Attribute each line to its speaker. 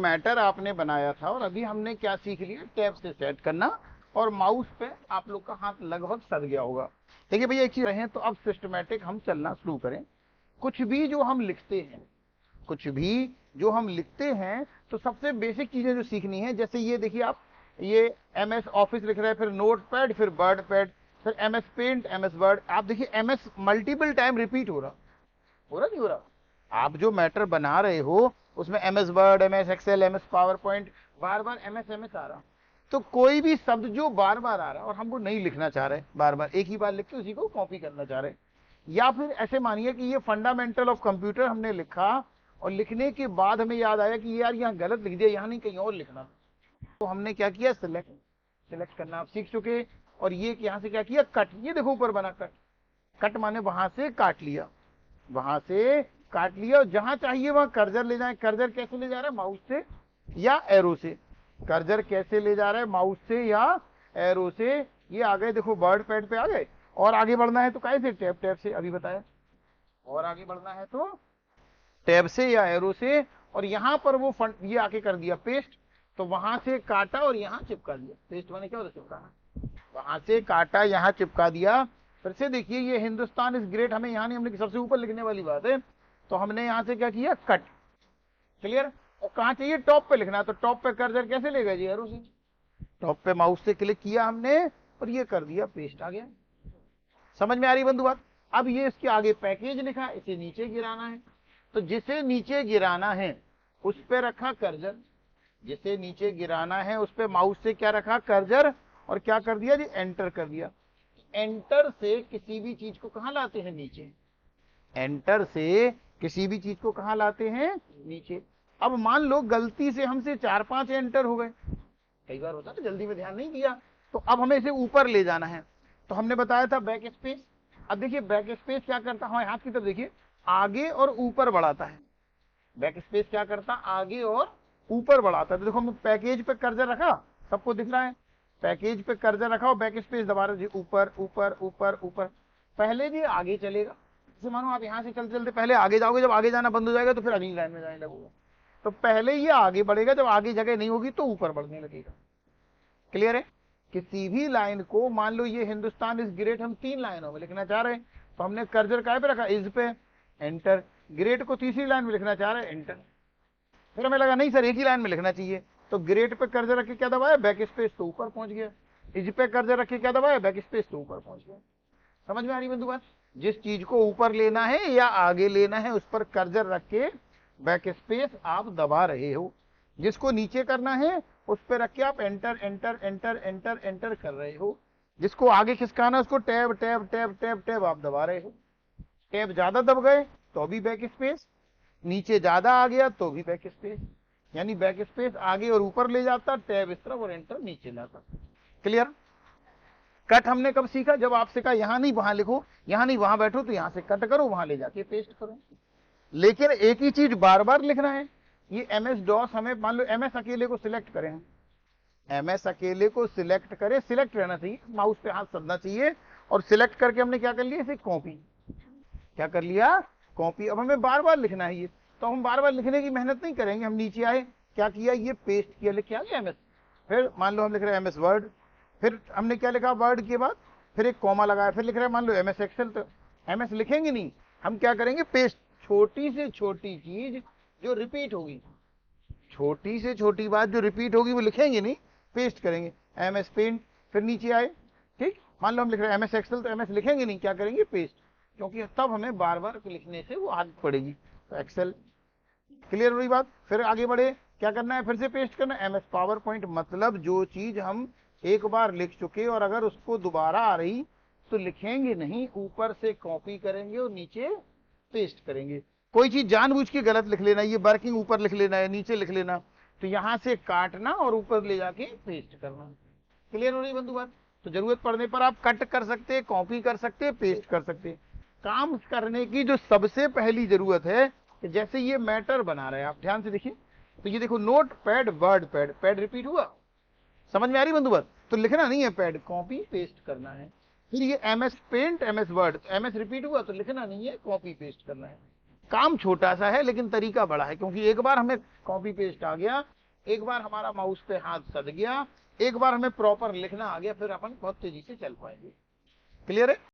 Speaker 1: Matter आपने बनाया था और अभी हमने क्या सीख लिया, टैब से सेट करना, और माउस पे आप लोग का हाथ लगभग सद गया होगा। देखिए भैया एक चीज रहे, तो अब सिस्टमेटिक हम चलना शुरू करें। कुछ भी जो हम लिखते हैं, कुछ भी जो हम लिखते हैं, तो सबसे बेसिक चीजें जो सीखनी है, जैसे ये देखिए आप, ये MS ऑफिस लिख रहे हैं, फिर नोट पैड, फिर वर्ड पैड, फिर MS पेंट, MS वर्ड। आप देखिए MS मल्टीपल टाइम रिपीट हो रहा नहीं हो रहा। आप जो मैटर बना रहे हो उसमें MS word, MS Excel, MS PowerPoint, बार बार MS आ रहा। तो कोई भी शब्द जो बार बार आ रहा और हमको नहीं लिखना चाह रहे, बार बार एक ही बार लिख के उसी को कॉपी करना चाह रहे, या फिर ऐसे मानिए कि ये फंडामेंटल ऑफ कंप्यूटर हमने लिखा और लिखने के बाद हमें याद आया कि यार यहाँ गलत लिख दिया, यहाँ नहीं कहीं और लिखना, तो हमने क्या किया, सिलेक्ट करना आप सीख चुके। और ये यहाँ से क्या किया, कट। ये देखो ऊपर बना कट, कट माने वहां से काट लिया, वहां से काट लिया, और जहां चाहिए वहां कर्जर ले जाए। कर्जर कैसे ले जा रहा है, माउस से या एरो से। कर्जर कैसे ले जा रहा है, माउस से या एरो से। ये आ गए, देखो वर्ड पैड पे आ गए। और आगे बढ़ना है तो कैसे, टैब से, अभी बताया। और आगे बढ़ना है तो टैब से या एरो से। और यहां पर वो ये आके कर दिया पेस्ट, तो वहां से काटा और यहां चिपका दिया। पेस्ट माने क्या होता है, चिपकाना। वहां से काटा, यहां चिपका दिया। फिर से देखिए, ये हिंदुस्तान इज ग्रेट हमें यहाँ नहीं, हमने सबसे ऊपर लिखने वाली बात है, तो हमने यहां से क्या किया, कट। क्लियर। और कहां चाहिए, टॉप पे लिखना, तो टॉप पे कर्सर कैसे लेगा जी, एरो से। टॉप पे माउस से क्लिक किया हमने और ये कर दिया, पेस्ट आ गया। समझ में आ रही बंधु बात। अब ये इसके आगे पैकेज लिखा, इसे नीचे गिराना है, तो जिसे नीचे गिराना है उस पे रखा कर्जर, जिसे नीचे गिराना है उस पे माउस से क्या रखा, कर्जर, और क्या कर दिया जी, एंटर कर दिया। एंटर से किसी भी चीज को कहां लाते हैं, नीचे। एंटर से किसी भी चीज को कहां लाते हैं, नीचे। अब मान लो गलती से हमसे 4-5 एंटर हो गए, कई बार होता है ना, जल्दी में ध्यान नहीं किया, तो अब हमें इसे ऊपर ले जाना है। तो हमने बताया था बैक स्पेस। अब देखिए बैक स्पेस क्या करता है, हमारे हाथ की तरफ देखिए, आगे और ऊपर बढ़ाता है। बैक स्पेस क्या करता, आगे और ऊपर बढ़ाता है। तो देखो हमने पैकेज पे कर्सर रखा, सबको दिख रहा है, पैकेज पे कर्सर रखा और बैक स्पेस दबा रहे, ऊपर ऊपर ऊपर ऊपर। पहले जी आगे चलेगा, जैसे मानो आप यहाँ से चलते चलते पहले आगे जाओगे, जब आगे जाना बंद हो जाएगा तो फिर अगली लाइन में जाने लगोगे। तो पहले ये आगे बढ़ेगा, जब आगे जगह नहीं होगी तो ऊपर बढ़ने लगेगा। क्लियर है। किसी भी लाइन को, मान लो ये हिंदुस्तान इज ग्रेट हम 3 लाइनों में लिखना चाह रहे हैं, तो हमने कर्सर काय पे रखा, इज पे, एंटर। ग्रेट को तीसरी लाइन में लिखना चाह रहे हैं, एंटर। फिर हमें लगा नहीं सर एक ही लाइन में लिखना चाहिए, तो ग्रेट पे कर्सर रख के क्या दबाया, बैक स्पेस, तो ऊपर पहुंच गया। इज पे कर्सर रख के क्या दबाया, बैक स्पेस, तो ऊपर पहुंच गया। समझ में आ रही बंधु बात। जिस चीज को ऊपर लेना है या आगे लेना है उस पर कर्सर रख के बैक स्पेस आप दबा रहे हो, जिसको नीचे करना है उस पर रख के आप enter enter enter enter enter कर रहे हो, जिसको आगे खिसकाना उसको tab tab tab tab tab आप दबा रहे हो। टैब ज्यादा दब गए तो भी बैक स्पेस, नीचे ज्यादा आ गया तो भी बैक स्पेस, यानी बैक स्पेस आगे और ऊपर ले जाता, टैब इस तरफ और एंटर नीचे लाता। क्लियर। कट हमने कब सीखा, जब आपसे कहा यहां नहीं वहां लिखो, यहां नहीं वहां बैठो, तो यहां से कट करो, वहां ले जाके पेस्ट करो। लेकिन एक ही चीज बार बार लिखना है। ये MS DOS हमें, मान लो MS अकेले को सिलेक्ट करें, MS अकेले को सिलेक्ट करें, सिलेक्ट रहना चाहिए, माउस पे हाथ सदना चाहिए, और सिलेक्ट करके हमने क्या कर लिया, इसे कॉपी, क्या कर लिया, कॉपी। अब हमें बार बार लिखना है ये, तो हम बार बार लिखने की मेहनत नहीं करेंगे, हम नीचे आए, क्या किया, ये पेस्ट किया, लिख के आ गया MS। फिर मान लो हम लिख रहे हैं MS वर्ड, फिर हमने क्या लिखा, वर्ड के बाद फिर एक कॉमा लगाया, फिर लिख रहे हैं मान लो MS एक्सेल, तो MS लिखेंगे नहीं, हम क्या करेंगे, पेस्ट। छोटी से छोटी चीज जो रिपीट होगी, छोटी से छोटी बात जो रिपीट होगी वो लिखेंगे नहीं, पेस्ट करेंगे। MS पेंट, फिर नीचे आए, ठीक, मान लो हम लिख रहे हैं MS एक्सेल, तो MS लिखेंगे नहीं, क्या करेंगे, पेस्ट, क्योंकि तब हमें बार बार लिखने से वो आदत पड़ेगी। तो एक्सेल। क्लियर हुई बात। फिर आगे बढ़े, क्या करना है, फिर से पेस्ट करना, MS पावर पॉइंट, मतलब जो चीज हम एक बार लिख चुके और अगर उसको दोबारा आ रही तो लिखेंगे नहीं, ऊपर से कॉपी करेंगे और नीचे पेस्ट करेंगे। कोई चीज जानबूझ के गलत लिख लेना, ये वर्किंग ऊपर लिख लेना है, नीचे लिख लेना, तो यहां से काटना और ऊपर ले जाके पेस्ट करना। क्लियर हो रही बंधु बात। तो जरूरत पड़ने पर आप कट कर सकते, कॉपी कर सकते, पेस्ट कर सकते। काम करने की जो सबसे पहली जरूरत है, कि जैसे ये मैटर बना रहे हैं, आप ध्यान से देखिए, तो ये देखो note pad, word pad, pad repeat हुआ, समझ में आ रही बंधु बात। तो लिखना नहीं है पैड, कॉपी पेस्ट करना है। फिर ये MS paint, MS word, MS repeat हुआ तो लिखना नहीं है, कॉपी पेस्ट करना है। काम छोटा सा है लेकिन तरीका बड़ा है, क्योंकि एक बार हमें कॉपी पेस्ट आ गया, एक बार हमारा माउस पे हाथ सद गया, एक बार हमें प्रॉपर लिखना आ गया, फिर अपन बहुत तेजी से चल पाएंगे। क्लियर है?